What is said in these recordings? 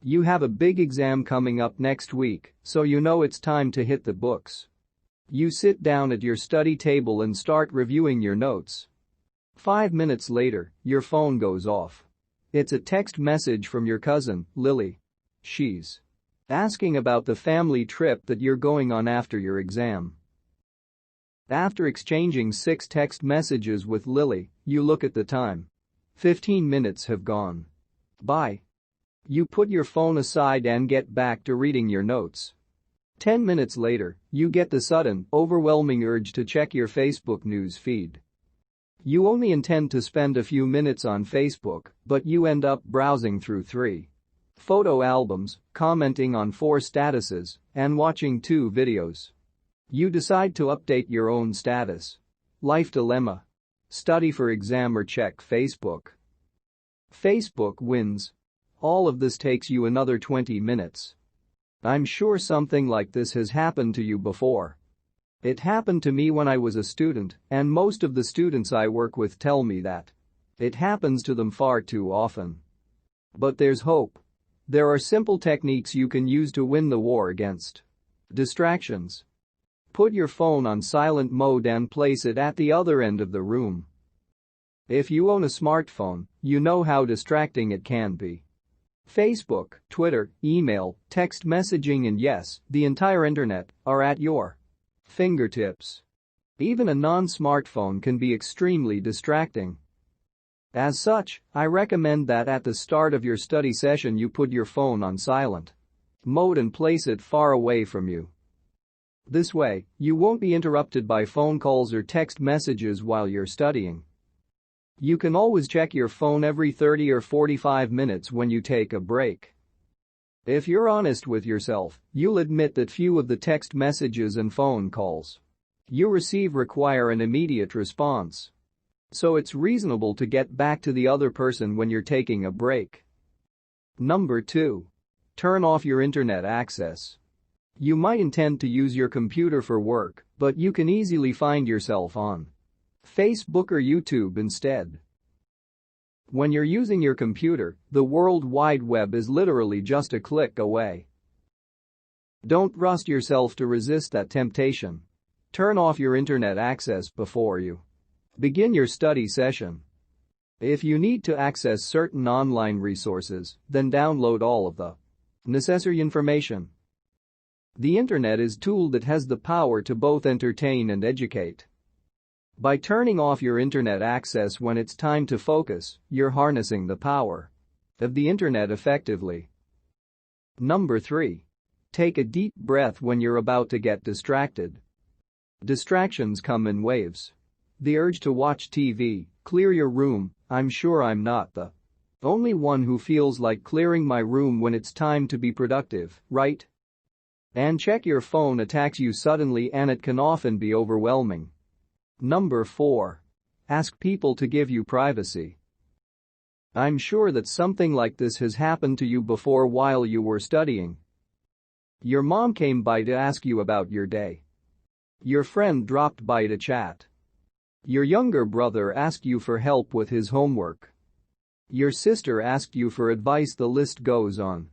You have a big exam coming up next week, so you know it's time to hit the books. You sit down at your study table and start reviewing your notes. 5 minutes later, your phone goes off. It's a text message from your cousin, Lily. She's asking about the family trip that you're going on after your exam. After exchanging 6 text messages with Lily, you look at the time. 15 minutes have gone by. You put your phone aside and get back to reading your notes. 10 minutes later, you get the sudden, overwhelming urge to check your Facebook news feed. You only intend to spend a few minutes on Facebook, but you end up browsing through 3 photo albums, commenting on 4 statuses, and watching 2 videos. You decide to update your own status. Life dilemma. Study for exam or check Facebook. Facebook wins. All of this takes you another 20 minutes. I'm sure something like this has happened to you before. It happened to me when I was a student, and most of the students I work with tell me that. It happens to them far too often. But there's hope. There are simple techniques you can use to win the war against distractions. Put your phone on silent mode and place it at the other end of the room. If you own a smartphone, you know how distracting it can be. Facebook, Twitter, email, text messaging and yes, the entire internet are at your fingertips. Even a non-smartphone can be extremely distracting. As such, I recommend that at the start of your study session you put your phone on silent mode and place it far away from you. This way, you won't be interrupted by phone calls or text messages while you're studying. You can always check your phone every 30 or 45 minutes when you take a break. If you're honest with yourself, you'll admit that few of the text messages and phone calls you receive require an immediate response. So it's reasonable to get back to the other person when you're taking a break. Number 2. Turn off your internet access. You might intend to use your computer for work, but you can easily find yourself on Facebook or YouTube instead. When you're using your computer, the World Wide Web is literally just a click away. Don't trust yourself to resist that temptation. Turn off your internet access before you begin your study session. If you need to access certain online resources, then download all of the necessary information. The internet is a tool that has the power to both entertain and educate. By turning off your internet access when it's time to focus, you're harnessing the power of the internet effectively. Number 3. Take a deep breath when you're about to get distracted. Distractions come in waves. The urge to watch TV, clear your room. I'm sure I'm not the only one who feels like clearing my room when it's time to be productive, right? And check your phone attacks you suddenly and it can often be overwhelming. Number 4. Ask people to give you privacy. I'm sure that something like this has happened to you before while you were studying. Your mom came by to ask you about your day. Your friend dropped by to chat. Your younger brother asked you for help with his homework. Your sister asked you for advice. The list goes on.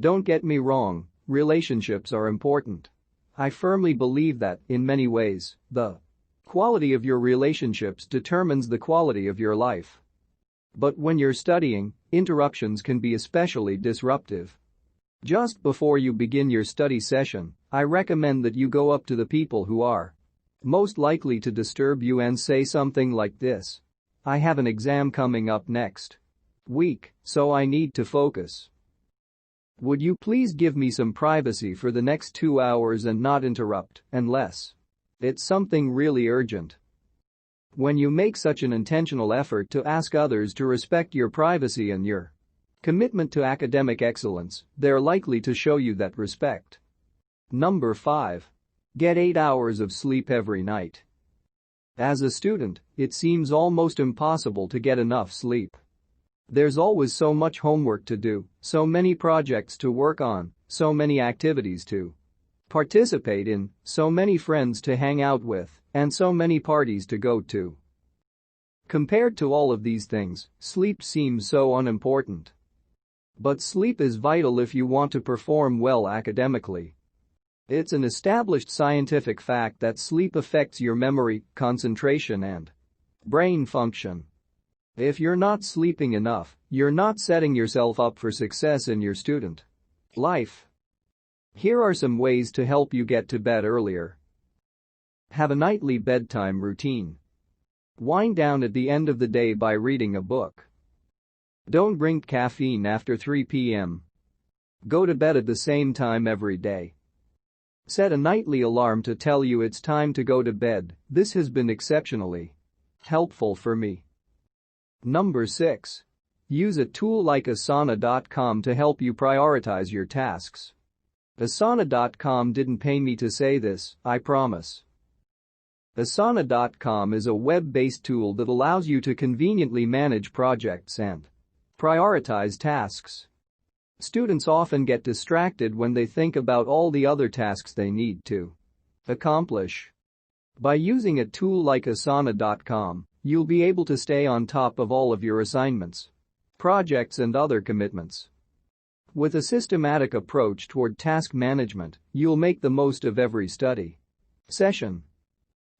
Don't get me wrong, relationships are important. I firmly believe that, in many ways, the quality of your relationships determines the quality of your life. But when you're studying, interruptions can be especially disruptive. Just before you begin your study session, I recommend that you go up to the people who are most likely to disturb you and say something like this. I have an exam coming up next week, so I need to focus. Would you please give me some privacy for the next 2 hours and not interrupt, unless it's something really urgent. When you make such an intentional effort to ask others to respect your privacy and your commitment to academic excellence, they're likely to show you that respect. Number 5. Get 8 hours of sleep every night. As a student, it seems almost impossible to get enough sleep. There's always so much homework to do, so many projects to work on, so many activities to participate in, so many friends to hang out with, and so many parties to go to. Compared to all of these things, sleep seems so unimportant. But sleep is vital if you want to perform well academically. It's an established scientific fact that sleep affects your memory, concentration and brain function. If you're not sleeping enough, you're not setting yourself up for success in your student life. Here are some ways to help you get to bed earlier. Have a nightly bedtime routine. Wind down at the end of the day by reading a book. Don't drink caffeine after 3 p.m. Go to bed at the same time every day. Set a nightly alarm to tell you it's time to go to bed. This has been exceptionally helpful for me. Number 6. Use a tool like Asana.com to help you prioritize your tasks. Asana.com didn't pay me to say this, I promise. Asana.com is a web-based tool that allows you to conveniently manage projects and prioritize tasks. Students often get distracted when they think about all the other tasks they need to accomplish. By using a tool like Asana.com, you'll be able to stay on top of all of your assignments, projects and other commitments. With a systematic approach toward task management, you'll make the most of every study session.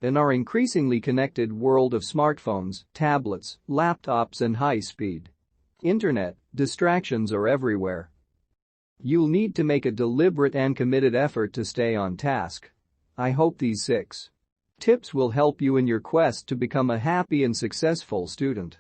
In our increasingly connected world of smartphones, tablets, laptops and high-speed internet, distractions are everywhere. You'll need to make a deliberate and committed effort to stay on task. I hope these 6 tips will help you in your quest to become a happy and successful student.